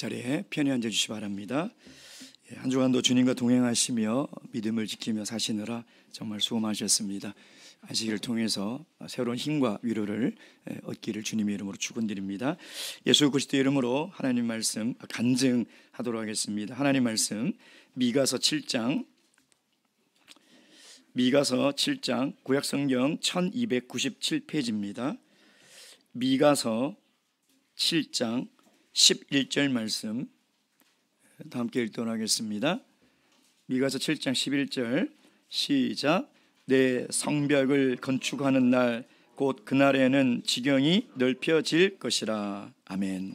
자리에 편히 앉아주시기 바랍니다. 한 주간도 주님과 동행하시며 믿음을 지키며 사시느라 정말 수고 많으셨습니다. 안식일을 통해서 새로운 힘과 위로를 얻기를 주님의 이름으로 축원드립니다. 예수 그리스도의 이름으로 하나님 말씀 간증하도록 하겠습니다. 하나님 말씀 미가서 7장 구약성경 1297페이지입니다. 미가서 7장 11절 말씀 다 함께 읽도록 하겠습니다. 미가서 7장 11절 시작. 내 성벽을 건축하는 날 곧 그날에는 지경이 넓혀질 것이라. 아멘.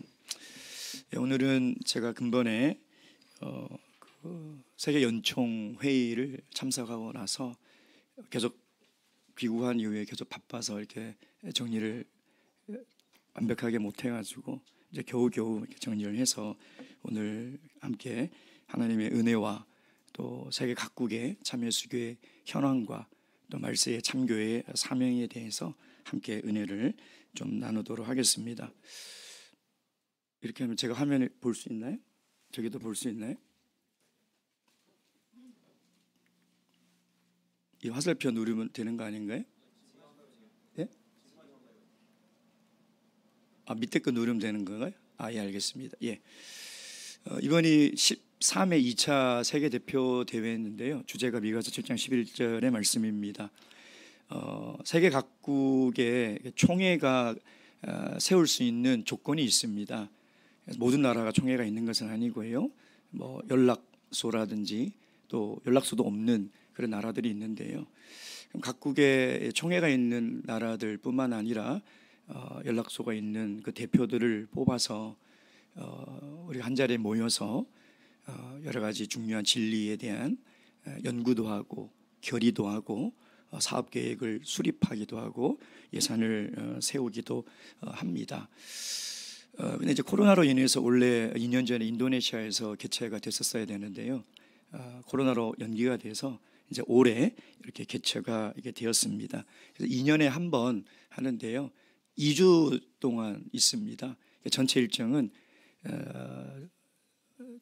오늘은 제가 근본에 세계 연총 회의를 참석하고 나서 계속 귀국한 이후에 계속 바빠서 이렇게 정리를 완벽하게 못 해가지고 이제 겨우겨우 정리를 해서 오늘 함께 하나님의 은혜와 또 세계 각국의 참여수교의 현황과 또 말세의 참교회의 사명에 대해서 함께 은혜를 좀 나누도록 하겠습니다. 이렇게 하면 제가 화면을 볼 수 있나요? 저기도 볼 수 있나요? 이 화살표 누르면 되는 거 아닌가요? 네? 밑에 거 누르면 되는 건가요? 예, 알겠습니다. 예. 이번이 13회 2차 세계대표 대회였는데요. 주제가 미가서 7장 11절의 말씀입니다. 세계 각국의 총회가 세울 수 있는 조건이 있습니다. 모든 나라가 총회가 있는 것은 아니고요. 뭐 연락소라든지 또 연락소도 없는 그런 나라들이 있는데요. 각국의 총회가 있는 나라들뿐만 아니라 연락소가 있는 그 대표들을 뽑아서 우리 한 자리에 모여서 여러 가지 중요한 진리에 대한 연구도 하고 결의도 하고 사업 계획을 수립하기도 하고 예산을 세우기도 합니다. 근데 이제 코로나로 인해서 원래 2년 전에 인도네시아에서 개최가 됐었어야 되는데요. 코로나로 연기가 돼서 이제 올해 이렇게 개최가 이게 되었습니다. 그래서 2년에 한 번 하는데요. 2주 동안 있습니다. 전체 일정은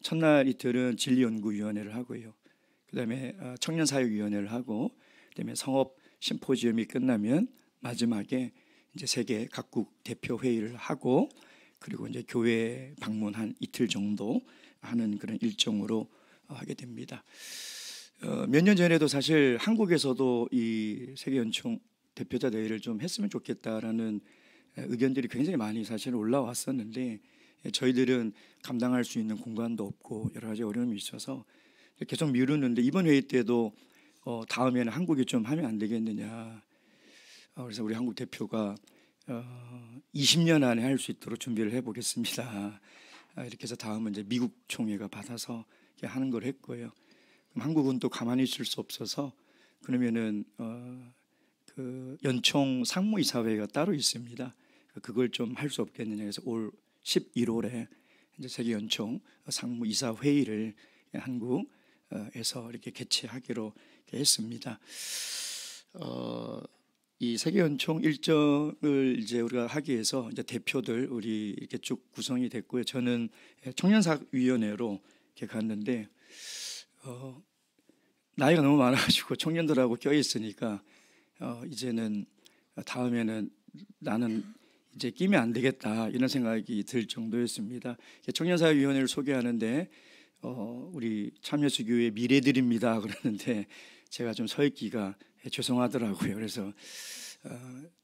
첫날 이틀은 진리연구위원회를 하고요. 그다음에 청년사역위원회를 하고, 그다음에 성업 심포지엄이 끝나면 마지막에 이제 세계 각국 대표 회의를 하고, 그리고 이제 교회 방문 한 이틀 정도 하는 그런 일정으로 하게 됩니다. 몇 년 전에도 사실 한국에서도 이 세계 연총 대표자 대회를 좀 했으면 좋겠다라는 의견들이 굉장히 많이 사실 올라왔었는데 저희들은 감당할 수 있는 공간도 없고 여러 가지 어려움이 있어서 계속 미루는데 이번 회의 때도 다음에는 한국이 좀 하면 안 되겠느냐. 그래서 우리 한국 대표가 20년 안에 할 수 있도록 준비를 해보겠습니다. 이렇게 해서 다음은 이제 미국 총회가 받아서 하는 걸 했고요. 그럼 한국은 또 가만히 있을 수 없어서 그러면은 그 연총 상무이사회가 따로 있습니다. 그걸 좀 할 수 없겠느냐 해서 올 11월에 이제 세계 연총 상무이사 회의를 한국에서 이렇게 개최하기로 했습니다. 이 세계 연총 일정을 이제 우리가 하기 위해서 이제 대표들 우리 이렇게 쭉 구성이 됐고요. 저는 청년사위원회로 이렇게 갔는데 나이가 너무 많아가지고 청년들하고 껴 있으니까 이제는 다음에는 나는 이제 끼면 안 되겠다 이런 생각이 들 정도였습니다. 청년사회위원회를 소개하는데 우리 참여수교회 미래들입니다 그러는데 제가 좀 서 있기가 죄송하더라고요. 그래서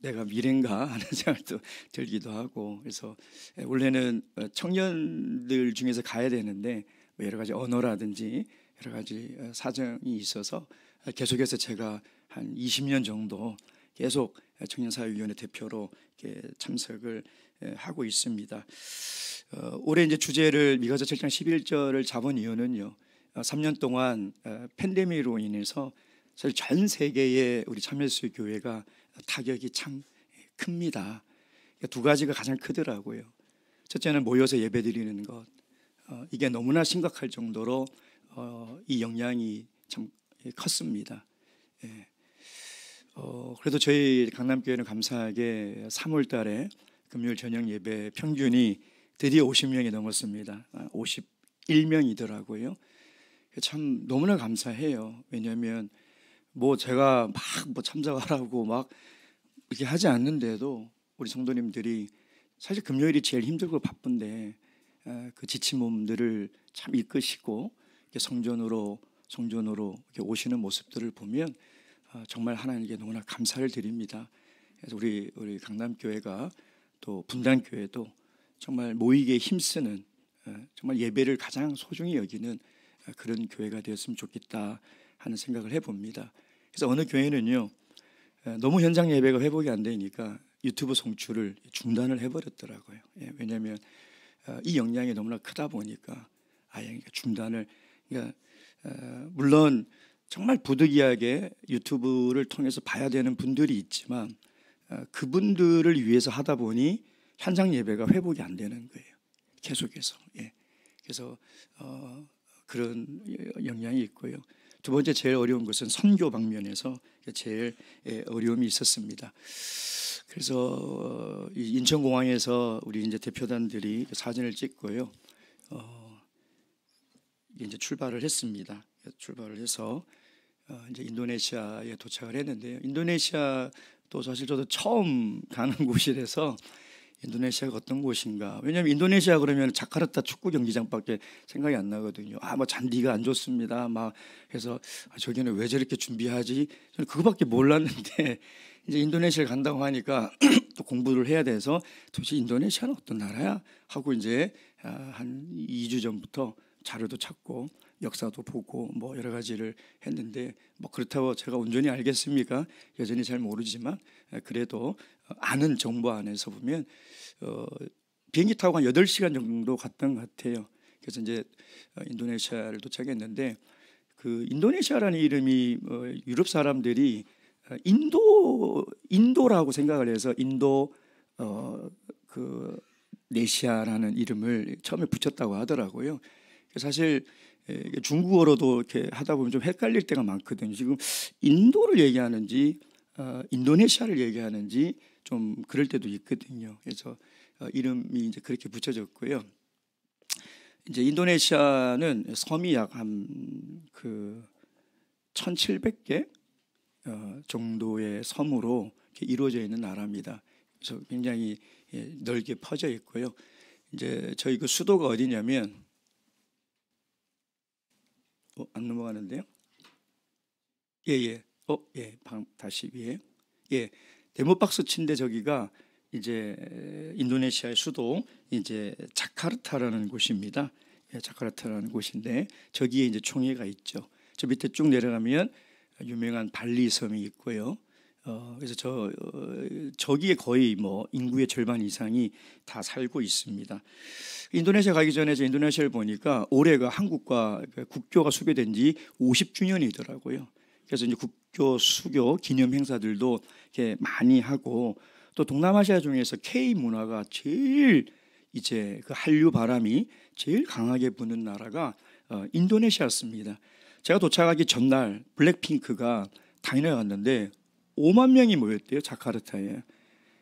내가 미래인가 하는 생각도 들기도 하고, 그래서 원래는 청년들 중에서 가야 되는데 여러 가지 언어라든지 여러 가지 사정이 있어서 계속해서 제가 한 20년 정도 계속 청년사회위원회 대표로 참석을 하고 있습니다. 올해 이제 주제를 미가서 7장 11절을 잡은 이유는요. 3년 동안 팬데믹으로 인해서 사실 전 세계의 우리 참여수 교회가 타격이 참 큽니다. 두 가지가 가장 크더라고요. 첫째는 모여서 예배드리는 것. 이게 너무나 심각할 정도로 이 영향이 참 컸습니다. 예. 그래도 저희 강남교회는 감사하게 3월 달에 금요일 저녁 예배 평균이 드디어 50명이 넘었습니다. 51명이더라고요. 참 너무나 감사해요. 왜냐하면 뭐 제가 막 뭐 참석하라고 막 이렇게 하지 않는데도 우리 성도님들이 사실 금요일이 제일 힘들고 바쁜데 그 지친 몸들을 참 이끄시고 이렇게 성전으로 이렇게 오시는 모습들을 보면 정말 하나님께 너무나 감사를 드립니다. 그래서 우리 강남교회가 또 분당교회도 정말 모이기에 힘쓰는 정말 예배를 가장 소중히 여기는 그런 교회가 되었으면 좋겠다 하는 생각을 해봅니다. 그래서 어느 교회는요 너무 현장 예배가 회복이 안 되니까 유튜브 송출을 중단을 해버렸더라고요. 왜냐하면 이 영향이 너무나 크다 보니까 아예 중단을. 그러니까 물론 정말 부득이하게 유튜브를 통해서 봐야 되는 분들이 있지만 그분들을 위해서 하다 보니 현장 예배가 회복이 안 되는 거예요. 계속해서. 그래서 그런 영향이 있고요. 두 번째 제일 어려운 것은 선교 방면에서 제일 어려움이 있었습니다. 그래서 인천공항에서 우리 이제 대표단들이 사진을 찍고요. 이제 출발을 했습니다. 출발을 해서 이제 인도네시아에 도착을 했는데요. 인도네시아도 사실 저도 처음 가는 곳이라서 인도네시아가 어떤 곳인가. 왜냐하면 인도네시아 그러면 자카르타 축구 경기장밖에 생각이 안 나거든요. 뭐 잔디가 안 좋습니다. 막 해서 저기는 왜 저렇게 준비하지? 저는 그거밖에 몰랐는데 이제 인도네시아를 간다고 하니까 또 공부를 해야 돼서 도대체 인도네시아는 어떤 나라야? 하고 이제 한 2주 전부터 자료도 찾고 역사도 보고 뭐 여러 가지를 했는데 뭐 그렇다고 제가 온전히 알겠습니까? 여전히 잘 모르지만 그래도 아는 정보 안에서 보면 비행기 타고 한 8시간 정도 갔던 것 같아요. 그래서 이제 인도네시아를 도착했는데 그 인도네시아라는 이름이 유럽 사람들이 인도라고 생각을 해서 그 네시아라는 이름을 처음에 붙였다고 하더라고요. 사실 중국어로도 이렇게 하다 보면 좀 헷갈릴 때가 많거든요. 지금 인도를 얘기하는지 인도네시아를 얘기하는지 좀 그럴 때도 있거든요. 그래서 이름이 이제 그렇게 붙여졌고요. 이제 인도네시아는 섬이 약 한 그 1,700개 정도의 섬으로 이렇게 이루어져 있는 나라입니다. 그래서 굉장히 넓게 퍼져 있고요. 이제 저희 그 수도가 어디냐면 안 넘어가는데요. 다시 위에. 데모박스 친데 저기가 이제 인도네시아의 수도 이제 자카르타라는 곳입니다. 자카르타라는 곳인데 저기에 이제 총회가 있죠. 저 밑에 쭉 내려가면 유명한 발리 섬이 있고요. 그래서 저기에 거의 뭐 인구의 절반 이상이 다 살고 있습니다. 인도네시아 가기 전에 저 인도네시아를 보니까 올해가 한국과 국교가 수교된 지 50주년이더라고요. 그래서 이제 국교 수교 기념 행사들도 이렇게 많이 하고 또 동남아시아 중에서 K 문화가 제일 이제 그 한류 바람이 제일 강하게 부는 나라가 인도네시아였습니다. 제가 도착하기 전날 블랙핑크가 당일에 갔는데 5만 명이 모였대요, 자카르타에.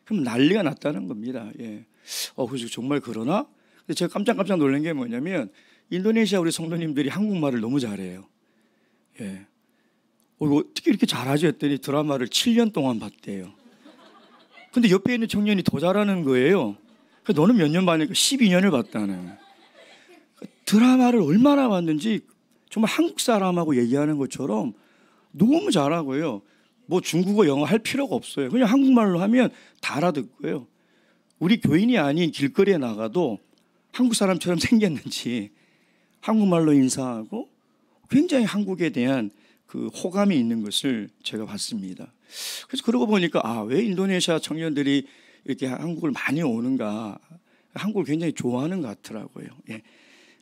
그럼 난리가 났다는 겁니다. 그래서 정말 그러나? 근데 제가 깜짝 놀란 게 뭐냐면 인도네시아 우리 성도님들이 한국말을 너무 잘해요. 이거 어떻게 이렇게 잘하지 했더니 드라마를 7년 동안 봤대요. 근데 옆에 있는 청년이 더 잘하는 거예요. 너는 몇 년 봤냐니까 12년을 봤다는. 드라마를 얼마나 봤는지 정말 한국 사람하고 얘기하는 것처럼 너무 잘하고요. 뭐 중국어, 영어 할 필요가 없어요. 그냥 한국말로 하면 다 알아듣고요. 우리 교인이 아닌 길거리에 나가도 한국 사람처럼 생겼는지 한국말로 인사하고 굉장히 한국에 대한 그 호감이 있는 것을 제가 봤습니다. 그래서 그러고 보니까 왜 인도네시아 청년들이 이렇게 한국을 많이 오는가, 한국을 굉장히 좋아하는 것 같더라고요.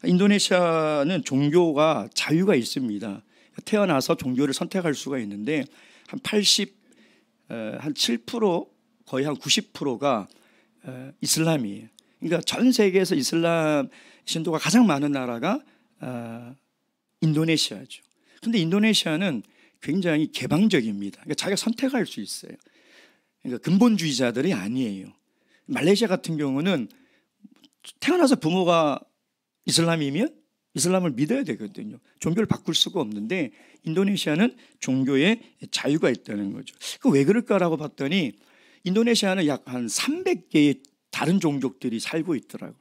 인도네시아는 종교가 자유가 있습니다. 태어나서 종교를 선택할 수가 있는데 한 7% 거의 한 90%가 이슬람이에요. 그러니까 전 세계에서 이슬람 신도가 가장 많은 나라가 인도네시아죠. 근데 인도네시아는 굉장히 개방적입니다. 그러니까 자기가 선택할 수 있어요. 그러니까 근본주의자들이 아니에요. 말레이시아 같은 경우는 태어나서 부모가 이슬람이면 이슬람을 믿어야 되거든요. 종교를 바꿀 수가 없는데 인도네시아는 종교에 자유가 있다는 거죠. 그 왜 그럴까라고 봤더니 인도네시아는 약 한 300개의 다른 종족들이 살고 있더라고요.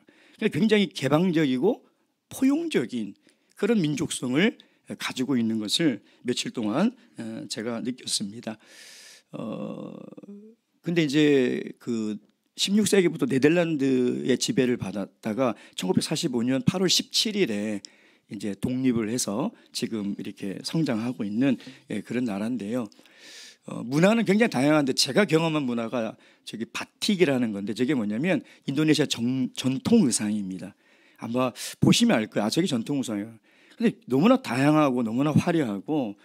굉장히 개방적이고 포용적인 그런 민족성을 가지고 있는 것을 며칠 동안 제가 느꼈습니다. 근데 이제 그 16세기부터 네덜란드의 지배를 받았다가 1945년 8월 17일에 이제 독립을 해서 지금 이렇게 성장하고 있는 그런 나라인데요. 문화는 굉장히 다양한데 제가 경험한 문화가 저기 바틱이라는 건데 저게 뭐냐면 인도네시아 전통 의상입니다. 아마 보시면 알 거예요. 아, 저게 전통 의상이에요. 근데 너무나 다양하고 너무나 화려하고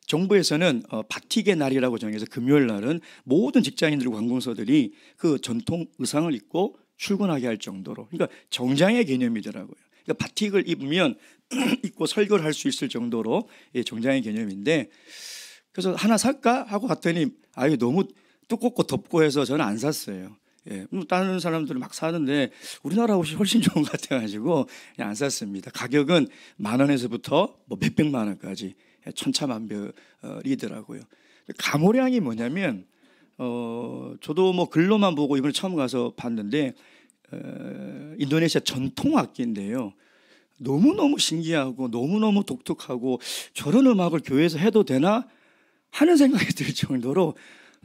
정부에서는 바틱의 날이라고 정해서 금요일 날은 모든 직장인들과 관공서들이 그 전통 의상을 입고 출근하게 할 정도로, 그러니까 정장의 개념이더라고요. 그러니까 바틱을 입으면 입고 설교를 할 수 있을 정도로 정장의 개념인데, 그래서 하나 살까 하고 갔더니 아유 너무 두껍고 덥고 해서 저는 안 샀어요. 다른 사람들은 막 사는데 우리나라 옷이 훨씬 좋은 것 같아가지고 그냥 안 샀습니다. 가격은 10,000원에서부터 뭐 몇백만 원까지 천차만별이더라고요. 가모량이 뭐냐면 저도 뭐 글로만 보고 이번에 처음 가서 봤는데 인도네시아 전통 악기인데요. 너무너무 신기하고 너무너무 독특하고 저런 음악을 교회에서 해도 되나 하는 생각이 들 정도로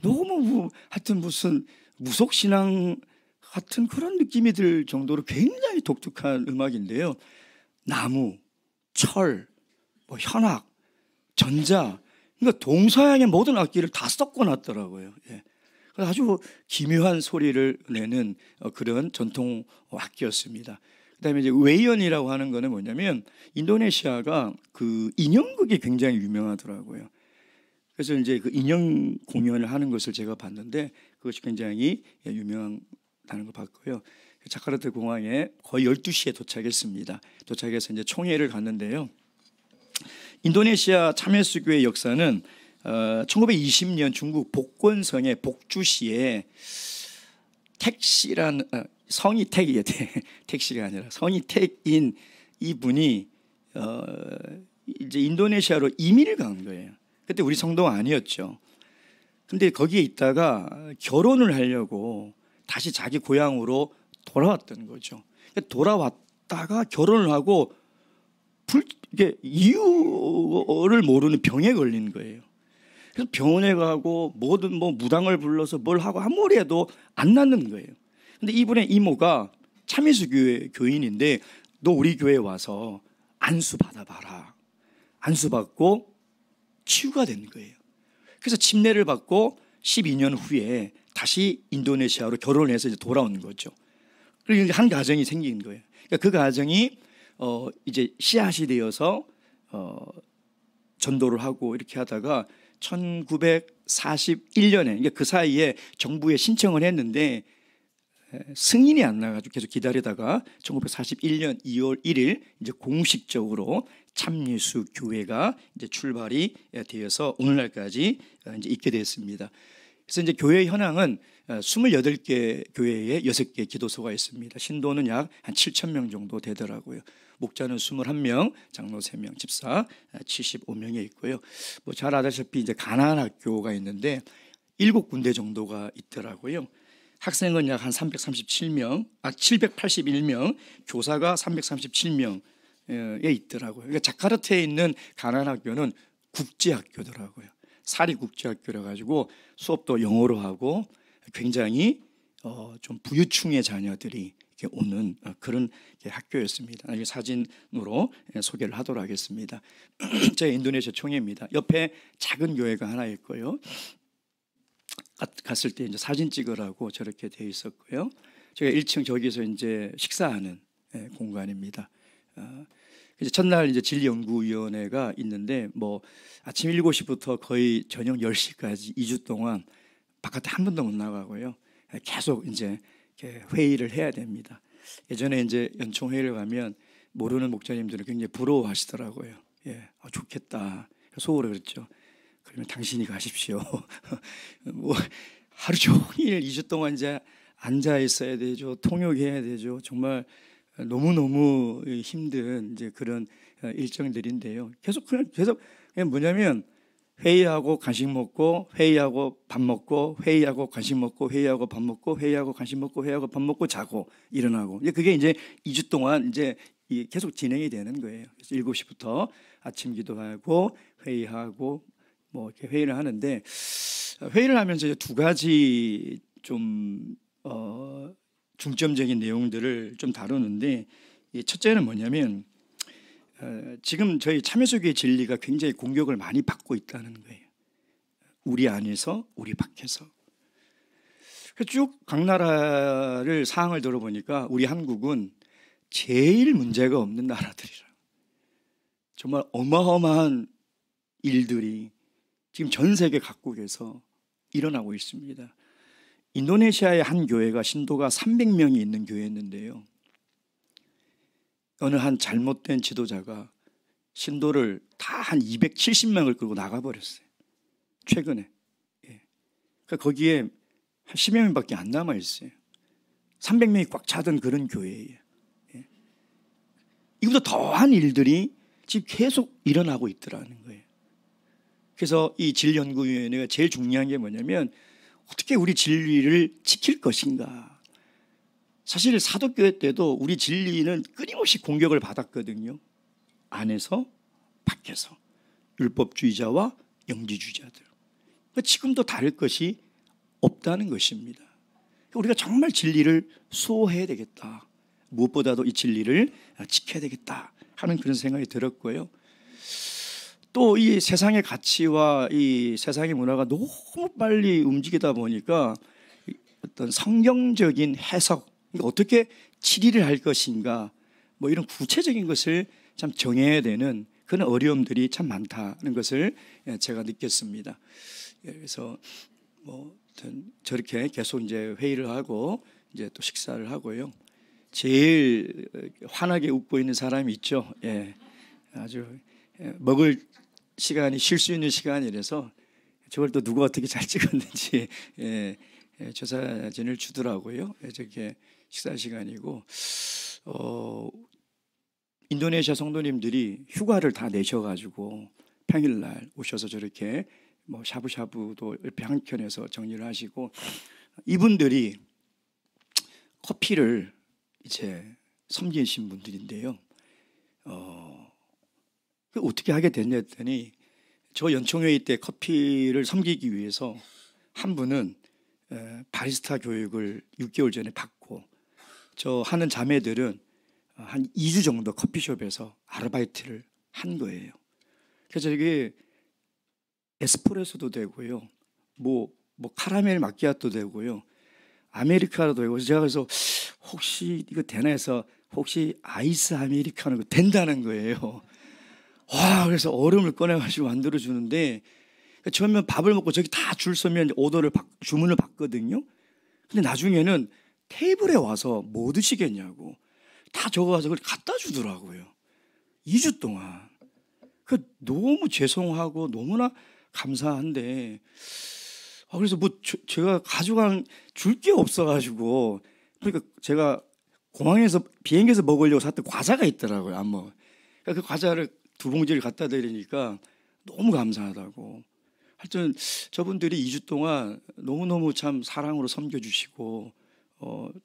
너무 하여튼 무슨 무속신앙 같은 그런 느낌이 들 정도로 굉장히 독특한 음악인데요. 나무, 철, 뭐 현악, 전자, 그러니까 동서양의 모든 악기를 다 섞어놨더라고요. 아주 기묘한 소리를 내는 그런 전통 악기였습니다. 그다음에 이제 웨이언이라고 하는 거는 뭐냐면 인도네시아가 그 인형극이 굉장히 유명하더라고요. 그래서 이제 그 인형 공연을 하는 것을 제가 봤는데 그것이 굉장히 유명하다는 걸 봤고요. 자카르타 공항에 거의 12시에 도착했습니다. 도착해서 이제 총회를 갔는데요. 인도네시아 참예수교의 역사는 1920년 중국 복권성의 복주시에 택시라는 성이 택이에요. 택시가 아니라 성이 택인 이분이 이제 인도네시아로 이민을 간 거예요. 그때 우리 성도가 아니었죠. 근데 거기에 있다가 결혼을 하려고 다시 자기 고향으로 돌아왔던 거죠. 돌아왔다가 결혼을 하고 이게 이유를 모르는 병에 걸린 거예요. 그래서 병원에 가고 뭐든 뭐 무당을 불러서 뭘 하고 아무리 해도 안 낫는 거예요. 근데 이분의 이모가 참예수 교회 교인인데 너 우리 교회에 와서 안수 받아봐라. 안수 받고 치유가 된 거예요. 그래서 침례를 받고 12년 후에 다시 인도네시아로 결혼을 해서 이제 돌아온 거죠. 그리고 이제 한 가정이 생긴 거예요. 그러니까 그 가정이 이제 씨앗이 되어서 전도를 하고 이렇게 하다가 1941년에 그러니까 그 사이에 정부에 신청을 했는데 승인이 안 나가지고 계속 기다리다가 1941년 2월 1일 이제 공식적으로 참예수 교회가 이제 출발이 되어서 오늘날까지 이제 있게 됐습니다. 그래서 이제 교회 현황은 28개 교회에 6개 기도소가 있습니다. 신도는 약 한 7,000명 정도 되더라고요. 목자는 21명, 장로 3명, 집사 75명에 있고요. 뭐 잘 아다시피 이제 가나안 학교가 있는데 7군데 정도가 있더라고요. 학생은 약 한 781명, 교사가 337명에 있더라고요. 그러니까 자카르타에 있는 가나안 학교는 국제학교더라고요. 사립국제학교라 가지고 수업도 영어로 하고 굉장히 좀 부유층의 자녀들이 이렇게 오는 그런 학교였습니다. 나중에 사진으로 소개를 하도록 하겠습니다. 제 인도네시아 총회입니다. 옆에 작은 교회가 하나 있고요. 갔을 때 이제 사진 찍으라고 저렇게 되어 있었고요. 제가 1층 저기서 이제 식사하는 공간입니다. 이제 첫날 이제 진리연구위원회가 있는데 뭐 아침 7시부터 거의 저녁 10시까지 2주 동안 바깥에 한 번도 못 나가고요. 계속 이제 회의를 해야 됩니다. 예전에 이제 연총회의를 가면 모르는 목사님들은 굉장히 부러워하시더라고요. 좋겠다. 속으로 그랬죠. 그러면 당신이 가십시오. 뭐 하루 종일 2주 동안 이제 앉아 있어야 되죠. 통역해야 되죠. 정말 너무너무 힘든 이제 그런 일정들인데요. 계속 그냥 뭐냐면 회의하고 간식 먹고 회의하고 밥 먹고 회의하고 간식 먹고 회의하고 밥 먹고 회의하고 간식 먹고 회의하고 밥 먹고 자고 일어나고 그게 이제 2주 동안 이제 계속 진행이 되는 거예요. 그래서 7시부터 아침 기도하고 회의하고 뭐 이렇게 회의를 하는데 회의를 하면서 이제 두 가지 좀 중점적인 내용들을 좀 다루는데 첫째는 뭐냐면 지금 저희 참여소교회 진리가 굉장히 공격을 많이 받고 있다는 거예요. 우리 안에서 우리 밖에서. 쭉 각 나라를 사항을 들어보니까 우리 한국은 제일 문제가 없는 나라들이라. 정말 어마어마한 일들이 지금 전 세계 각국에서 일어나고 있습니다. 인도네시아의 한 교회가 신도가 300명이 있는 교회였는데요. 어느 한 잘못된 지도자가 신도를 다 한 270명을 끌고 나가버렸어요. 최근에. 그러니까 거기에 한 10여 명밖에 안 남아있어요. 300명이 꽉 차던 그런 교회예요. 이보다 더한 일들이 지금 계속 일어나고 있더라는 거예요. 그래서 이 진리연구위원회가 제일 중요한 게 뭐냐면 어떻게 우리 진리를 지킬 것인가. 사실 사도교회 때도 우리 진리는 끊임없이 공격을 받았거든요. 안에서 밖에서 율법주의자와 영지주의자들. 그러니까 지금도 다를 것이 없다는 것입니다. 우리가 정말 진리를 수호해야 되겠다. 무엇보다도 이 진리를 지켜야 되겠다 하는 그런 생각이 들었고요. 또 이 세상의 가치와 이 세상의 문화가 너무 빨리 움직이다 보니까 어떤 성경적인 해석, 어떻게 치리를 할 것인가, 뭐 이런 구체적인 것을 참 정해야 되는 그런 어려움들이 참 많다는 것을 제가 느꼈습니다. 그래서 뭐 저렇게 계속 이제 회의를 하고 이제 또 식사를 하고요. 제일 환하게 웃고 있는 사람이 있죠. 아주 먹을 시간이 쉴 수 있는 시간이라서 저걸 또 누가 어떻게 잘 찍었는지 저 사진을 주더라고요. 저렇게 식사 시간이고 인도네시아 성도님들이 휴가를 다 내셔가지고 평일날 오셔서 저렇게 뭐 샤브샤브도 옆에 한켠에서 정리를 하시고 이분들이 커피를 이제 섬기신 분들인데요. 어떻게 하게 됐냐 했더니 저 연총회의 때 커피를 섬기기 위해서 한 분은 바리스타 교육을 6개월 전에 받고 저 하는 자매들은 한 2주 정도 커피숍에서 아르바이트를 한 거예요. 그래서 이게 에스프레소도 되고요. 뭐 카라멜 마키아토도 되고요. 아메리카노도 되고 제가 그래서 혹시 이거 되나 해서 혹시 아이스 아메리카노 된다는 거예요. 와, 그래서 얼음을 꺼내가지고 만들어 주는데 처음에 밥을 먹고 저기 다 줄 서면 주문을 받거든요. 근데 나중에는 테이블에 와서 뭐 드시겠냐고 다 적어가서 그걸 갖다 주더라고요. 2주 동안. 너무 죄송하고 너무나 감사한데 그래서 뭐 제가 가져간 줄 게 없어가지고 그러니까 제가 공항에서 비행기에서 먹으려고 샀던 과자가 있더라고요. 안 먹어. 그러니까 그 과자를 2봉지를 갖다 드리니까 너무 감사하다고. 하여튼 저분들이 2주 동안 너무너무 참 사랑으로 섬겨주시고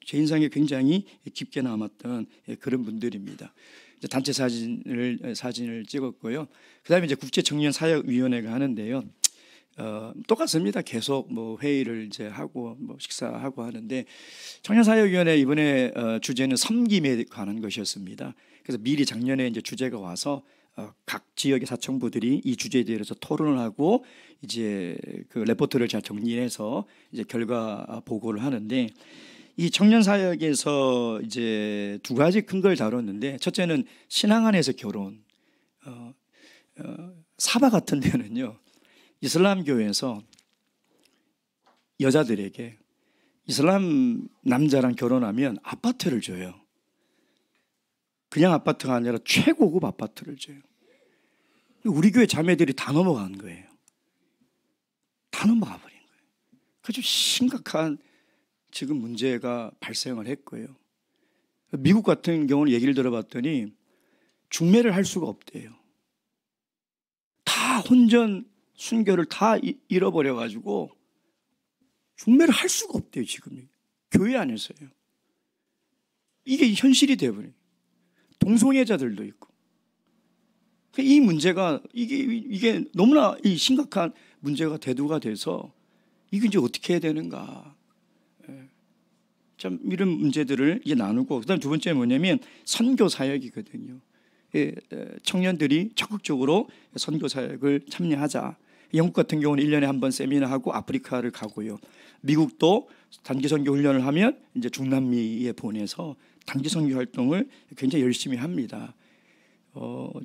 제 인상에 굉장히 깊게 남았던 그런 분들입니다. 이제 단체 사진을 찍었고요. 그다음에 이제 국제청년사역위원회가 하는데요. 똑같습니다. 계속 뭐 회의를 이제 하고 뭐 식사하고 하는데 청년사역위원회 이번에 주제는 섬김에 관한 것이었습니다. 그래서 미리 작년에 이제 주제가 와서 각 지역의 사청부들이 이 주제에 대해서 토론을 하고 이제 그 레포트를 잘 정리해서 이제 결과 보고를 하는데 이 청년 사역에서 이제 두 가지 큰 걸 다뤘는데 첫째는 신앙 안에서 결혼. 사바 같은 데는요. 이슬람 교회에서 여자들에게 이슬람 남자랑 결혼하면 아파트를 줘요. 그냥 아파트가 아니라 최고급 아파트를 줘요. 우리 교회 자매들이 다 넘어간 거예요. 다 넘어가 버린 거예요. 그 좀 심각한 지금 문제가 발생을 했고요. 미국 같은 경우는 얘기를 들어봤더니 중매를 할 수가 없대요. 다 혼전 순교를 다 잃어버려가지고 중매를 할 수가 없대요. 지금 교회 안에서요. 이게 현실이 되어버려요. 동성애자들도 있고. 이 문제가 이게 너무나 이 심각한 문제가 대두가 돼서 이게 이제 어떻게 해야 되는가. 참 이런 문제들을 이제 나누고, 그다음 두 번째 뭐냐면 선교 사역이거든요. 청년들이 적극적으로 선교 사역을 참여하자. 영국 같은 경우는 1년에 한 번 세미나하고 아프리카를 가고요. 미국도 단기 선교 훈련을 하면 이제 중남미에 보내서 단기 선교 활동을 굉장히 열심히 합니다.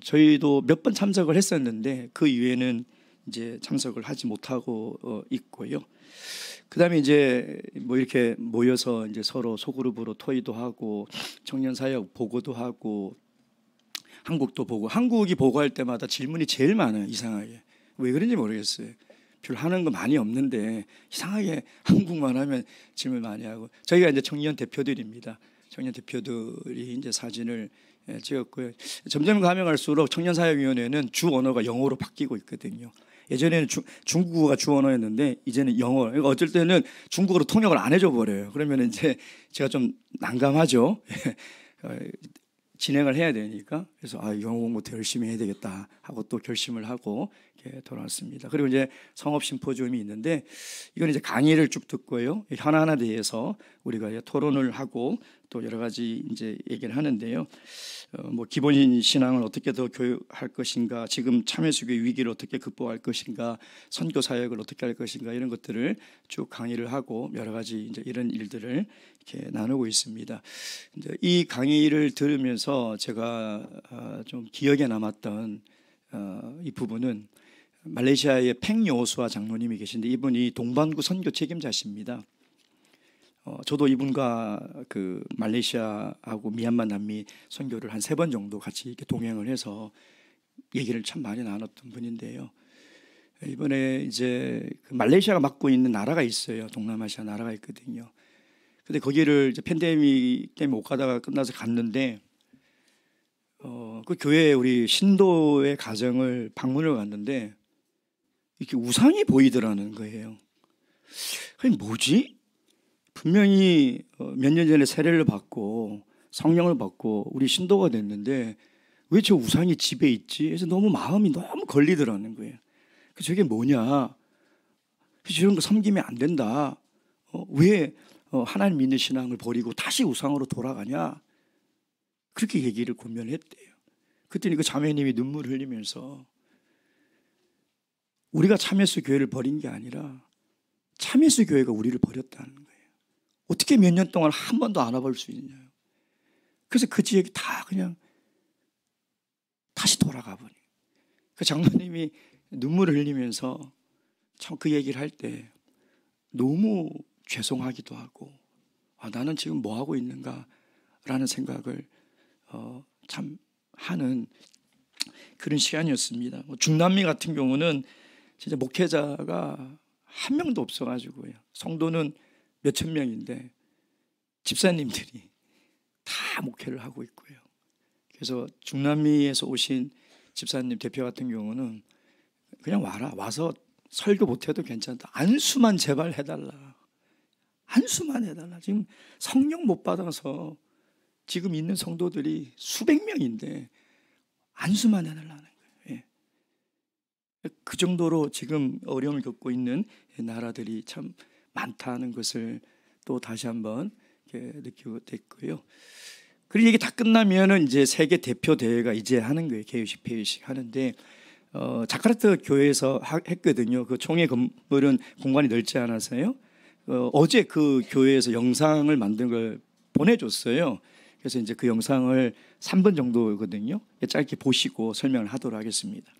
저희도 몇 번 참석을 했었는데 그 이후에는 이제 참석을 하지 못하고 있고요. 그다음에 이제 뭐 이렇게 모여서 이제 서로 소그룹으로 토의도 하고 청년 사역 보고도 하고 한국도 보고, 한국이 보고할 때마다 질문이 제일 많아요. 이상하게 왜 그런지 모르겠어요. 별로 하는 거 많이 없는데 이상하게 한국만 하면 질문 많이 하고. 저희가 이제 청년 대표들입니다. 청년 대표들이 이제 사진을 찍었고요. 점점 가면 갈수록 청년사역위원회는 주 언어가 영어로 바뀌고 있거든요. 예전에는 중국어가 주 언어였는데 이제는 영어. 그러니까 어쩔 때는 중국어로 통역을 안 해줘 버려요. 그러면 이제 제가 좀 난감하죠. 진행을 해야 되니까. 그래서 영어 공부 더 열심히 해야 되겠다 하고 또 결심을 하고 이렇게 돌아왔습니다. 그리고 이제 성업 심포지움이 있는데 이건 이제 강의를 쭉 듣고요. 하나하나 대해서 우리가 토론을 하고 또 여러 가지 이제 얘기를 하는데요. 뭐 기본 신앙을 어떻게 더 교육할 것인가, 지금 참여수교의 위기를 어떻게 극복할 것인가, 선교 사역을 어떻게 할 것인가, 이런 것들을 쭉 강의를 하고 여러 가지 이제 이런 일들을 이렇게 나누고 있습니다. 이제 이 강의를 들으면서 제가 좀 기억에 남았던 이 부분은 말레이시아의 팽요수아 장로님이 계신데 이분이 동반구 선교 책임자십니다. 저도 이분과 그 말레이시아하고 미얀마 남미 선교를 한 3번 정도 같이 이렇게 동행을 해서 얘기를 참 많이 나눴던 분인데요. 이번에 이제 그 말레이시아가 맡고 있는 나라가 있어요. 동남아시아 나라가 있거든요. 근데 거기를 이제 팬데믹 때문에 못 가다가 끝나서 갔는데 그 교회 우리 신도의 가정을 방문을 갔는데 이렇게 우상이 보이더라는 거예요. 그게 뭐지? 분명히 몇 년 전에 세례를 받고 성령을 받고 우리 신도가 됐는데 왜 저 우상이 집에 있지? 그래서 마음이 너무 걸리더라는 거예요. 저게 뭐냐? 저런 거 섬기면 안 된다. 왜 하나님 믿는 신앙을 버리고 다시 우상으로 돌아가냐? 그렇게 얘기를 고민했대요. 그랬더니 그 자매님이 눈물을 흘리면서 우리가 참예수 교회를 버린 게 아니라 참예수 교회가 우리를 버렸다는 거예요. 어떻게 몇 년 동안 한 번도 안 와볼 수 있느냐. 그래서 그 지역이 다 그냥 다시 돌아가 버리. 그 장로님이 눈물을 흘리면서 참 그 얘기를 할 때 너무 죄송하기도 하고 나는 지금 뭐 하고 있는가라는 생각을 참 하는 그런 시간이었습니다. 중남미 같은 경우는 진짜 목회자가 한 명도 없어가지고요. 성도는 몇천 명인데 집사님들이 다 목회를 하고 있고요. 그래서 중남미에서 오신 집사님 대표 같은 경우는 그냥 와서 설교 못해도 괜찮다. 안수만 제발 해달라. 안수만 해달라. 지금 성령 못 받아서 지금 있는 성도들이 수백 명인데 안수만 해달라는 거예요. 그 정도로 지금 어려움을 겪고 있는 나라들이 참 많다는 것을 또 다시 한번 느끼고 됐고요. 그리고 이게 다 끝나면은 이제 세계 대표 대회가 이제 하는 거예요. 개회식, 폐회식 하는데 자카르타 교회에서 했거든요. 그 총회 건물은 공간이 넓지 않아서요. 어제 그 교회에서 영상을 만든 걸 보내줬어요. 그래서 이제 그 영상을 3분 정도거든요. 짧게 보시고 설명을 하도록 하겠습니다.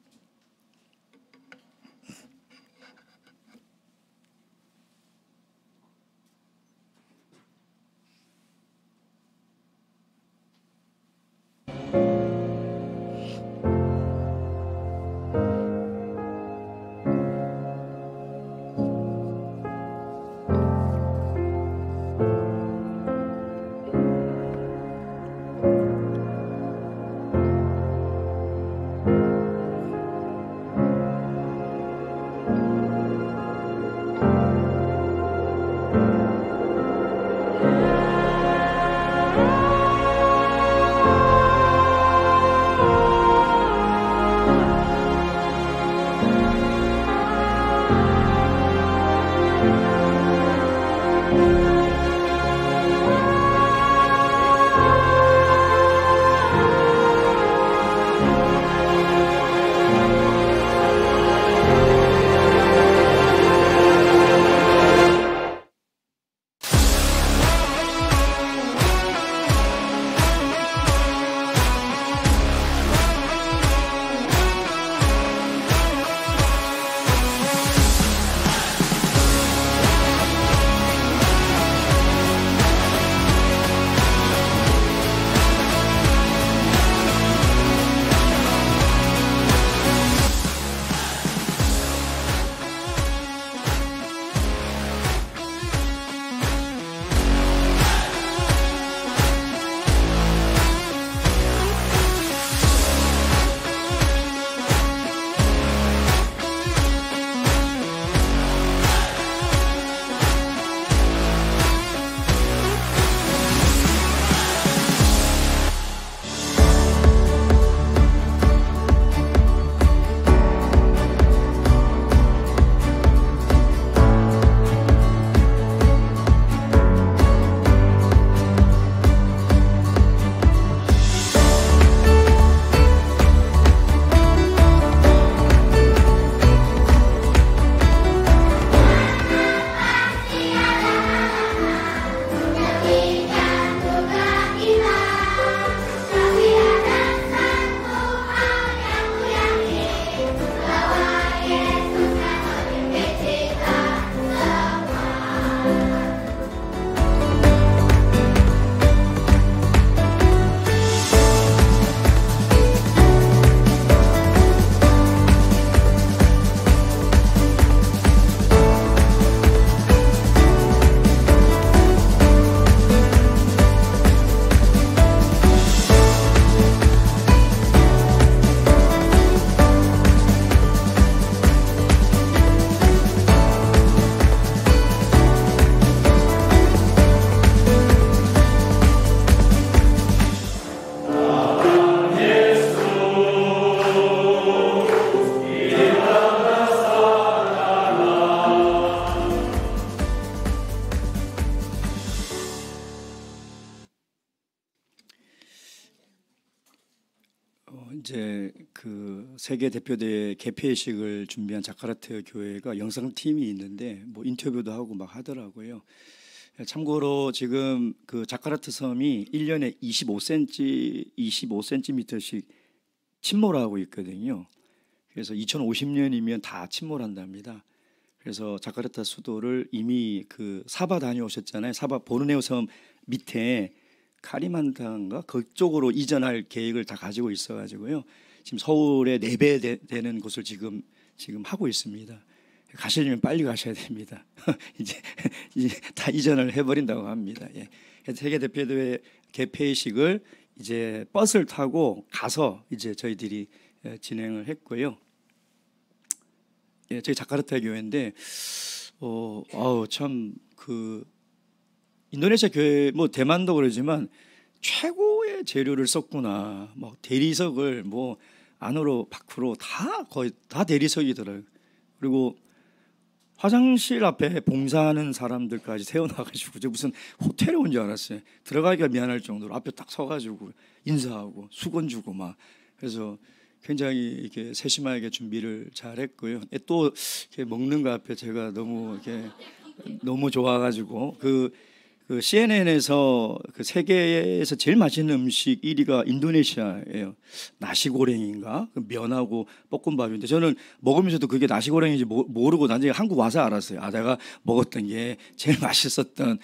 이제 그 세계 대표대회 개폐식을 준비한 자카르타 교회가 영상팀이 있는데 뭐 인터뷰도 하고 막 하더라고요. 참고로 지금 그 자카르타 섬이 1년에 25cm씩 침몰하고 있거든요. 그래서 2050년이면 다 침몰한답니다. 그래서 자카르타 수도를 이미 그 사바 다녀오셨잖아요. 사바 보르네오 섬 밑에 카리만탄가 그쪽으로 이전할 계획을 다 가지고 있어가지고요. 지금 서울의 4배 되는 곳을 지금 하고 있습니다. 가시려면 빨리 가셔야 됩니다. 이제 다 이전을 해버린다고 합니다. 예. 세계 대표대회 개폐식을 이제 버스를 타고 가서 이제 저희들이 진행을 했고요. 예, 저희 자카르타 교회인데, 참 그 인도네시아 교회 뭐 대만도 그러지만 최고의 재료를 썼구나. 뭐 대리석을 뭐 안으로 밖으로 다 거의 다 대리석이더라고요. 그리고 화장실 앞에 봉사하는 사람들까지 세워놔가지고 저 무슨 호텔에 온 줄 알았어요. 들어가기가 미안할 정도로 앞에 딱 서가지고 인사하고 수건 주고 막. 그래서 굉장히 이렇게 세심하게 준비를 잘했고요. 또 이렇게 먹는 거 앞에 제가 너무 이렇게 너무 좋아가지고 그 CNN에서 그 세계에서 제일 맛있는 음식 1위가 인도네시아예요. 나시고랭인가? 면하고 볶음밥인데 저는 먹으면서도 그게 나시고랭인지 모르고 나중에 한국 와서 알았어요. 아, 내가 먹었던 게 제일 맛있었던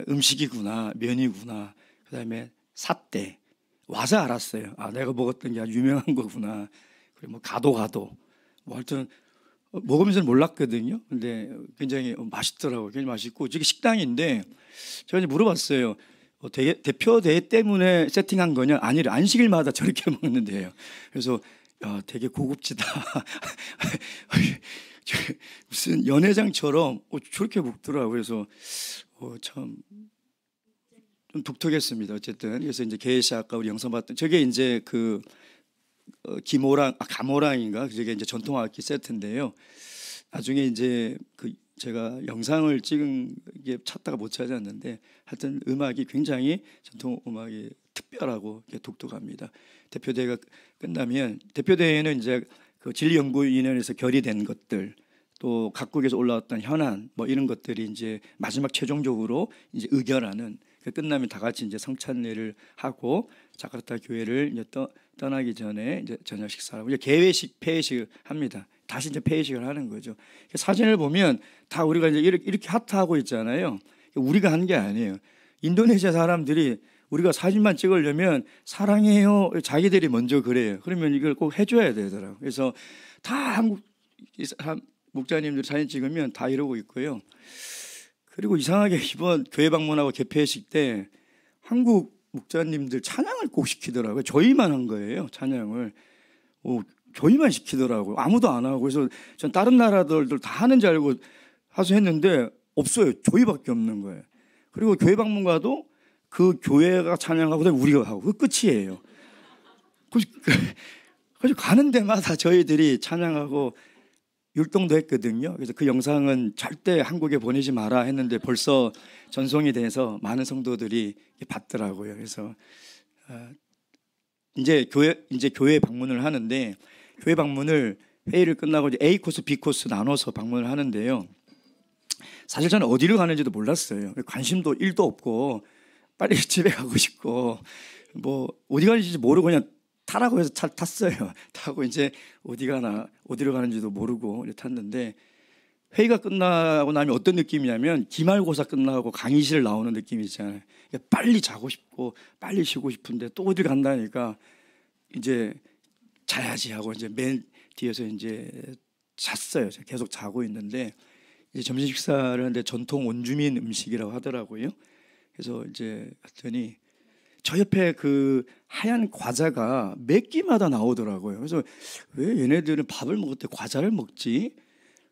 음식이구나, 면이구나. 그다음에 사떼 와서 알았어요. 아, 내가 먹었던 게 아주 유명한 거구나. 그리고 뭐 가도 뭐 하여튼 먹으면서는 몰랐거든요. 근데 굉장히 맛있더라고요. 굉장히 맛있고 저기 식당인데 제가 이제 물어봤어요. 대표 대회 때문에 세팅한 거냐? 아니래. 안식일마다 저렇게 먹는데요. 그래서 야, 되게 고급지다. 무슨 연회장처럼 저렇게 먹더라고요. 그래서 참 좀 독특했습니다. 어쨌든 그래서 이제 게이샤 아까 우리 영상 봤던 저게 이제 그 가모랑인가 저게 이제 전통 악기 세트인데요. 나중에 이제 그 제가 영상을 찍은 게 찾다가 못 찾았는데 하여튼 음악이 굉장히 전통 음악이 특별하고 독특합니다. 대표대회가 끝나면 대표대회는 이제 그 진리연구위원회에서 결의된 것들 또 각국에서 올라왔던 현안 뭐 이런 것들이 이제 마지막 최종적으로 이제 의결하는 끝나면 다 같이 이제 성찬례를 하고 자카르타 교회를 이제 떠나기 전에 이제 저녁 식사하고 이제 개회식 폐회식을 합니다. 다시 이제 폐회식을 하는 거죠. 사진을 보면 다 우리가 이제 이렇게 하트하고 있잖아요. 우리가 한 게 아니에요. 인도네시아 사람들이 우리가 사진만 찍으려면 사랑해요. 자기들이 먼저 그래요. 그러면 이걸 꼭 해줘야 되더라고요. 그래서 다 한국 목자님들 사진 찍으면 다 이러고 있고요. 그리고 이상하게 이번 교회 방문하고 개폐식 때 한국 목자님들 찬양을 꼭 시키더라고요. 저희만 한 거예요. 찬양을. 저희만 시키더라고요. 아무도 안 하고. 그래서 전 다른 나라들도 다 하는 줄 알고 하서 했는데 없어요. 저희밖에 없는 거예요. 그리고 교회 방문 가도 그 교회가 찬양하고 그다음에 우리가 하고 그 끝이에요. 그래서 가는 데마다 저희들이 찬양하고 율동도 했거든요. 그래서 그 영상은 절대 한국에 보내지 마라 했는데 벌써 전송이 돼서 많은 성도들이 봤더라고요. 그래서 이제 교회 방문을 하는데 교회 방문을 회의를 끝나고 이제 A 코스, B 코스 나눠서 방문을 하는데요. 사실 저는 어디를 가는지도 몰랐어요. 관심도 1도 없고 빨리 집에 가고 싶고 뭐 어디 가는지 모르고 그냥 타라고 해서 차 탔어요. 타고 이제 어디로 가는지도 모르고 탔는데 회의가 끝나고 나면 어떤 느낌이냐면 기말고사 끝나고 강의실 나오는 느낌이 있잖아요. 빨리 자고 싶고 빨리 쉬고 싶은데 또 어디 간다니까 이제 자야지 하고 이제 맨 뒤에서 이제 잤어요. 계속 자고 있는데 이제 점심 식사를 하는데 전통 원주민 음식이라고 하더라고요. 그래서 이제 갔더니 저 옆에 그 하얀 과자가 몇 끼마다 나오더라고요. 그래서 왜 얘네들은 밥을 먹을 때 과자를 먹지?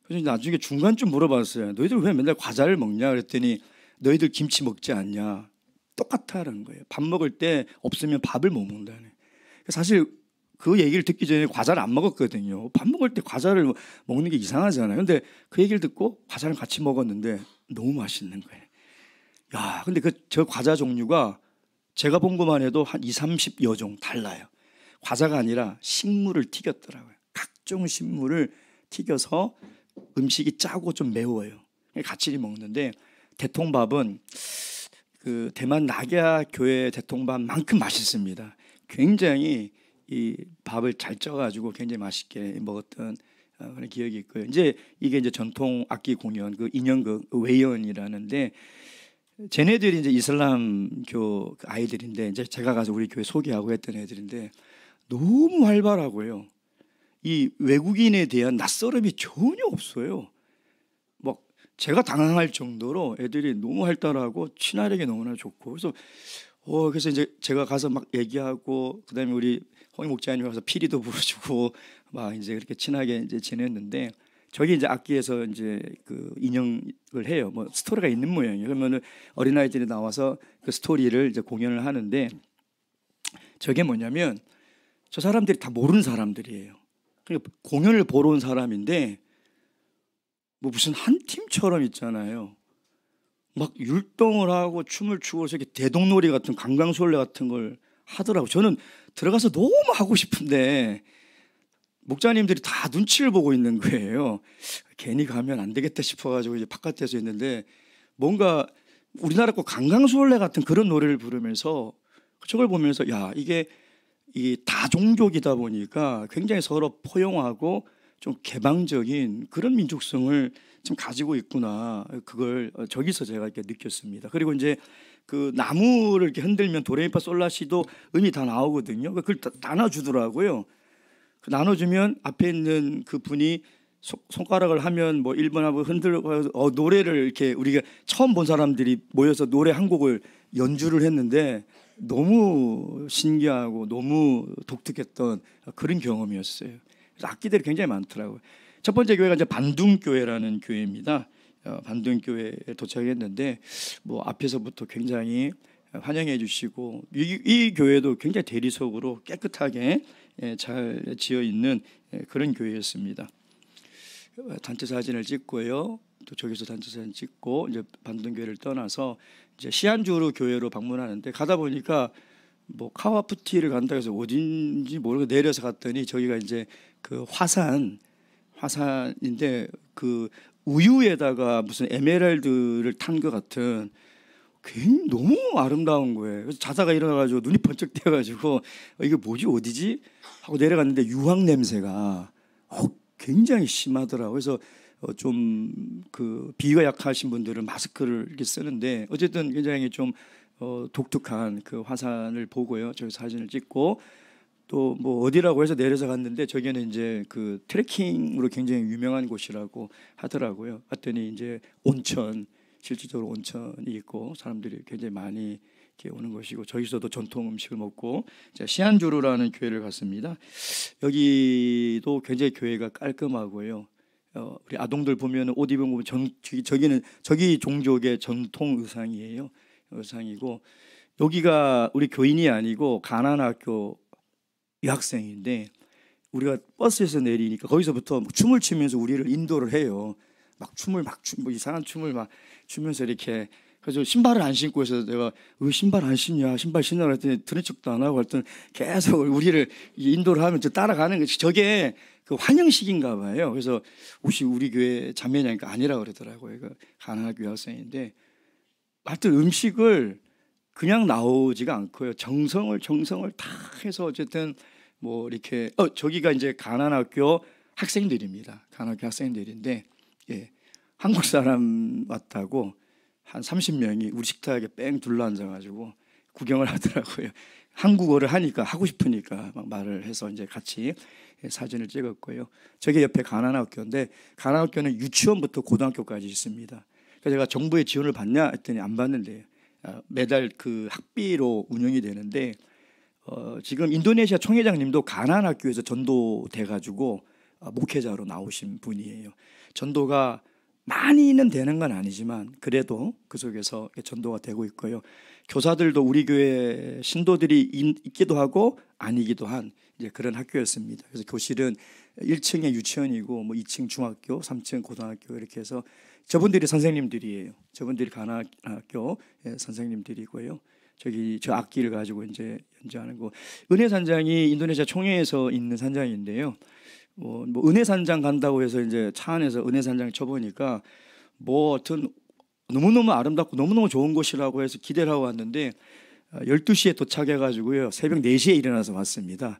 그래서 나중에 중간쯤 물어봤어요. 너희들 왜 맨날 과자를 먹냐? 그랬더니 너희들 김치 먹지 않냐? 똑같다라는 거예요. 밥 먹을 때 없으면 밥을 못 먹는다네. 사실 그 얘기를 듣기 전에 과자를 안 먹었거든요. 밥 먹을 때 과자를 먹는 게 이상하잖아요. 근데 그 얘기를 듣고 과자를 같이 먹었는데 너무 맛있는 거예요. 야, 근데 저 과자 종류가 제가 본 것만 해도 한 20, 30여 종 달라요. 과자가 아니라 식물을 튀겼더라고요. 각종 식물을 튀겨서 음식이 짜고 좀 매워요. 같이 먹는데 대통밥은 그 대만 낙야 교회 대통밥만큼 맛있습니다. 굉장히 이 밥을 잘 쪄가지고 굉장히 맛있게 먹었던 그런 기억이 있고요. 이게 이제 전통 악기 공연 그 인형극 웨이언이라는데 쟤네들이 이제 이슬람교 아이들인데 이제 제가 가서 우리 교회 소개하고 했던 애들인데 너무 활발하고요. 이 외국인에 대한 낯설음이 전혀 없어요. 막 제가 당황할 정도로 애들이 너무 활달하고 친화력이 너무나 좋고 그래서 이제 제가 가서 막 얘기하고 그다음에 우리 홍익 목자님이 가서 피리도 불어주고 막 이제 그렇게 친하게 이제 지냈는데 저기 이제 악기에서 이제 그 인형을 해요. 뭐 스토리가 있는 모양이에요. 그러면은 어린아이들이 나와서 그 스토리를 이제 공연을 하는데 저게 뭐냐면 저 사람들이 다 모르는 사람들이에요. 그러니까 공연을 보러 온 사람인데 뭐 무슨 한 팀처럼 있잖아요. 막 율동을 하고 춤을 추고 이렇게 대동놀이 같은 강강술래 같은 걸 하더라고요. 저는 들어가서 너무 하고 싶은데 목자님들이 다 눈치를 보고 있는 거예요. 괜히 가면 안 되겠다 싶어가지고 이제 바깥에서 있는데 뭔가 우리나라 거 강강술래 같은 그런 노래를 부르면서 저걸 보면서 야 이게 다종족이다 보니까 굉장히 서로 포용하고 좀 개방적인 그런 민족성을 좀 가지고 있구나. 그걸 저기서 제가 이렇게 느꼈습니다. 그리고 이제 그 나무를 이렇게 흔들면 도레미파 솔라시도 음이 다 나오거든요. 그걸 다 나눠주더라고요. 나눠주면 앞에 있는 그 분이 손가락을 하면 뭐 1번 하고 흔들고 노래를 이렇게 우리가 처음 본 사람들이 모여서 노래 한 곡을 연주를 했는데 너무 신기하고 너무 독특했던 그런 경험이었어요. 그래서 악기들이 굉장히 많더라고요. 첫 번째 교회가 이제 반둥교회라는 교회입니다. 반둥교회에 도착했는데 뭐 앞에서부터 굉장히 환영해 주시고 이 교회도 굉장히 대리석으로 깨끗하게 잘 지어 있는 그런 교회였습니다. 단체 사진을 찍고요. 또 저기서 단체 사진 찍고 이제 반둥교회를 떠나서 이제 시안주루 교회로 방문하는데 가다 보니까 뭐 카와푸티를 간다 해서 어딘지 모르고 내려서 갔더니 저기가 이제 그 화산인데 그 우유에다가 무슨 에메랄드를 탄 것 같은 너무 아름다운 거예요. 그래서 자다가 일어나가지고 눈이 번쩍 띄어가지고 이게 뭐지 어디지 하고 내려갔는데 유황 냄새가 굉장히 심하더라고요. 그래서 좀 그 비위가 약하신 분들은 마스크를 이렇게 쓰는데 어쨌든 굉장히 좀 독특한 그 화산을 보고요. 저기 사진을 찍고 또 뭐 어디라고 해서 내려서 갔는데 저기는 이제 그 트레킹으로 굉장히 유명한 곳이라고 하더라고요. 봤더니 이제 온천 실질적으로 온천이 있고 사람들이 굉장히 많이 이렇게 오는 곳이고 저기서도 전통 음식을 먹고 시안주루라는 교회를 갔습니다. 여기도 굉장히 교회가 깔끔하고요. 우리 아동들 보면 옷 입은 거 저기는 저기 종족의 전통 의상이에요. 의상이고 여기가 우리 교인이 아니고 가난학교 유학생인데 우리가 버스에서 내리니까 거기서부터 춤을 추면서 우리를 인도를 해요. 막 뭐 이상한 춤을 막 추면서 이렇게 그래서 신발을 안 신고 해서 내가 왜 신발 안 신냐 신발 신으라 했더니 들은 척도 안 하고 했더니 계속 우리를 인도를 하면 따라가는 거지. 저게 그 환영식인가 봐요. 그래서 혹시 우리 교회 자매냐니까 아니라 그러더라고요. 그 가난학교 유학생인데 하여튼 음식을 그냥 나오지가 않고요. 정성을 다 해서 어쨌든 뭐 이렇게 저기가 이제 가난학교 학생들입니다. 가난학교 학생들인데 한국 사람 왔다고 한 30명이 우리 식탁에 뺑 둘러앉아가지고 구경을 하더라고요. 한국어를 하니까 하고 싶으니까 막 말을 해서 이제 같이 사진을 찍었고요. 저게 옆에 가난학교인데 가난학교는 유치원부터 고등학교까지 있습니다. 그래서 제가 정부의 지원을 받냐 했더니 안 받는데요. 매달 그 학비로 운영이 되는데 지금 인도네시아 총회장님도 가난학교에서 전도돼가지고 목회자로 나오신 분이에요. 전도가 많이는 되는 건 아니지만 그래도 그 속에서 전도가 되고 있고요. 교사들도 우리 교회 신도들이 있기도 하고 아니기도 한 이제 그런 학교였습니다. 그래서 교실은 1층에 유치원이고 뭐 2층 중학교, 3층 고등학교 이렇게 해서 저분들이 선생님들이에요. 저분들이 가난학교 선생님들이고요. 저 악기를 가지고 이제 연주하는 거. 은혜 산장이 인도네시아 총회에서 있는 산장인데요. 뭐 은혜 산장 간다고 해서 이제 차 안에서 은혜 산장 쳐보니까 뭐 하여튼 너무너무 아름답고 너무너무 좋은 곳이라고 해서 기대를 하고 왔는데 12시에 도착해가지고요. 새벽 4시에 일어나서 왔습니다.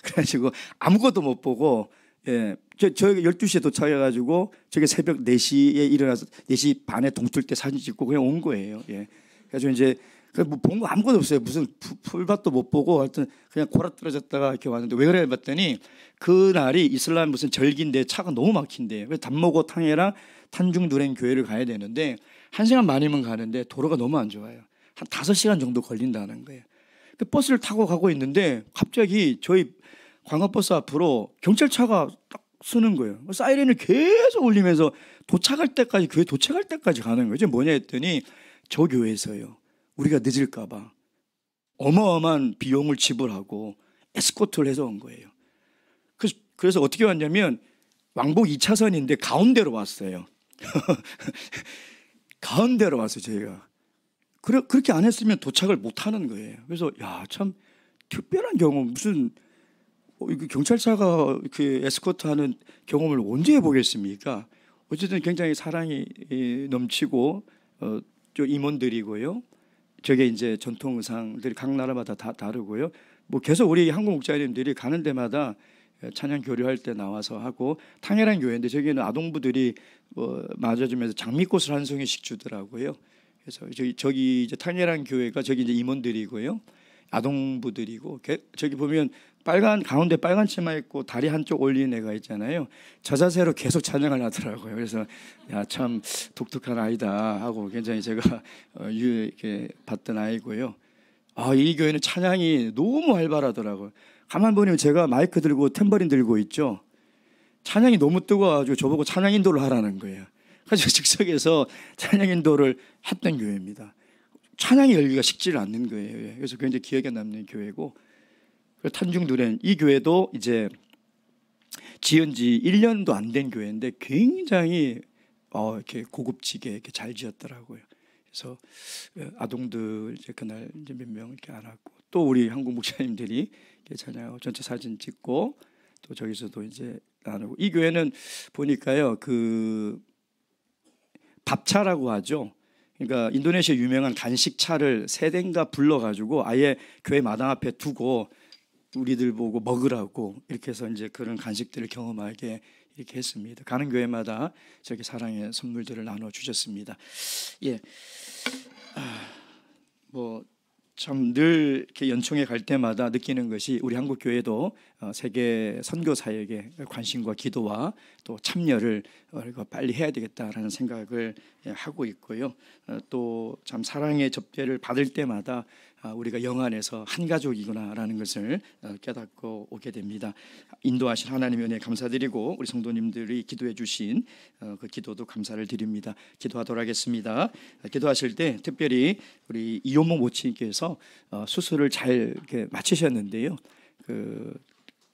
그래가지고 아무것도 못 보고, 예, 저희가 12시에 도착해가지고 저게 새벽 4시에 일어나서 4시 반에 동틀 때 사진 찍고 그냥 온 거예요. 예. 그래서 이제 뭐 본 거 아무것도 없어요. 무슨 풀밭도 못 보고 하여튼 그냥 골아떨어졌다가 이렇게 왔는데 왜 그래 봤더니 그날이 이슬람 무슨 절기인데 차가 너무 막힌대요. 그래서 담모고 탕해랑 탄중두랭 교회를 가야 되는데 1시간 반이면 가는데 도로가 너무 안 좋아요. 한 5시간 정도 걸린다는 거예요. 그 버스를 타고 가고 있는데 갑자기 저희 관광버스 앞으로 경찰차가 딱 서는 거예요. 사이렌을 계속 울리면서 도착할 때까지, 교회 도착할 때까지 가는 거예요. 이게 뭐냐 했더니 저 교회에서요, 우리가 늦을까 봐 어마어마한 비용을 지불하고 에스코트를 해서 온 거예요. 그래서 어떻게 왔냐면 왕복 2차선인데 가운데로 왔어요. 가운데로 왔어요, 저희가. 그렇게 안 했으면 도착을 못 하는 거예요. 그래서 야, 참 특별한 경험, 무슨 경찰차가 이렇게 에스코트하는 경험을 언제 해보겠습니까? 어쨌든 굉장히 사랑이 넘치고 저 임원들이고요. 저게 이제 전통 의상들이 각 나라마다 다 다르고요. 뭐 계속 우리 한국 목사님들이 가는 데마다 찬양 교류할 때 나와서 하고, 탕해란 교회인데 저기는 아동부들이 뭐 맞아주면서 장미꽃을 한 송이씩 주더라고요. 그래서 저기 이제 탕해란 교회가 저기 이제 임원들이고요, 아동부들이고, 저기 보면 가운데 빨간 치마 입고 다리 한쪽 올린 애가 있잖아요. 저 자세로 계속 찬양을 하더라고요. 그래서 야, 참 독특한 아이다 하고 굉장히 제가 이렇게 봤던 아이고요. 이 교회는 찬양이 너무 활발하더라고요. 가만 보면 제가 마이크 들고 탬버린 들고 있죠. 찬양이 너무 뜨거워가지고 저보고 찬양 인도를 하라는 거예요. 그래서 즉석에서 찬양 인도를 했던 교회입니다. 찬양이 열기가 식지를 않는 거예요. 그래서 굉장히 기억에 남는 교회고, 탄중두렌 이 교회도 이제 지은 지 1년도 안 된 교회인데 굉장히 이렇게 고급지게 이렇게 잘 지었더라고요. 그래서 아동들 이제 그날 이제 몇 명 이렇게 안았고, 또 우리 한국 목사님들이 찬양하고 전체 사진 찍고, 또 저기서도 이제 나누고. 이 교회는 보니까요, 그 밥차라고 하죠. 그러니까 인도네시아 유명한 간식차를 3대인가 불러가지고 아예 교회 마당 앞에 두고 우리들 보고 먹으라고 이렇게 해서 이제 그런 간식들을 경험하게 이렇게 했습니다. 가는 교회마다 저렇게 사랑의 선물들을 나눠 주셨습니다. 예, 뭐 참 늘 이렇게 연총에 갈 때마다 느끼는 것이, 우리 한국 교회도 세계 선교 사역에 관심과 기도와 또 참여를 빨리 해야 되겠다라는 생각을 하고 있고요. 또 참 사랑의 접대를 받을 때마다 우리가 영 안에서 한 가족이구나라는 것을 깨닫고 오게 됩니다. 인도하신 하나님의 은혜에 감사드리고, 우리 성도님들이 기도해 주신 그 기도도 감사를 드립니다. 기도하도록 하겠습니다. 기도하실 때 특별히 우리 이용모 모친께서 수술을 잘 이렇게 마치셨는데요.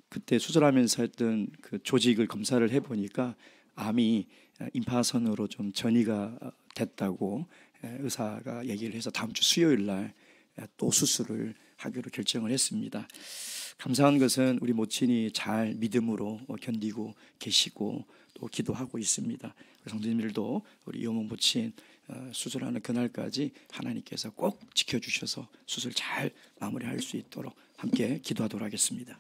그때 수술하면서 했던 그 조직을 검사를 해보니까 암이 임파선으로 좀 전이가 됐다고 의사가 얘기를 해서 다음 주 수요일 날 또 수술을 하기로 결정을 했습니다. 감사한 것은 우리 모친이 잘 믿음으로 견디고 계시고 또 기도하고 있습니다. 성도님들도 우리 이용모 모친 수술하는 그날까지 하나님께서 꼭 지켜주셔서 수술 잘 마무리할 수 있도록 함께 기도하도록 하겠습니다.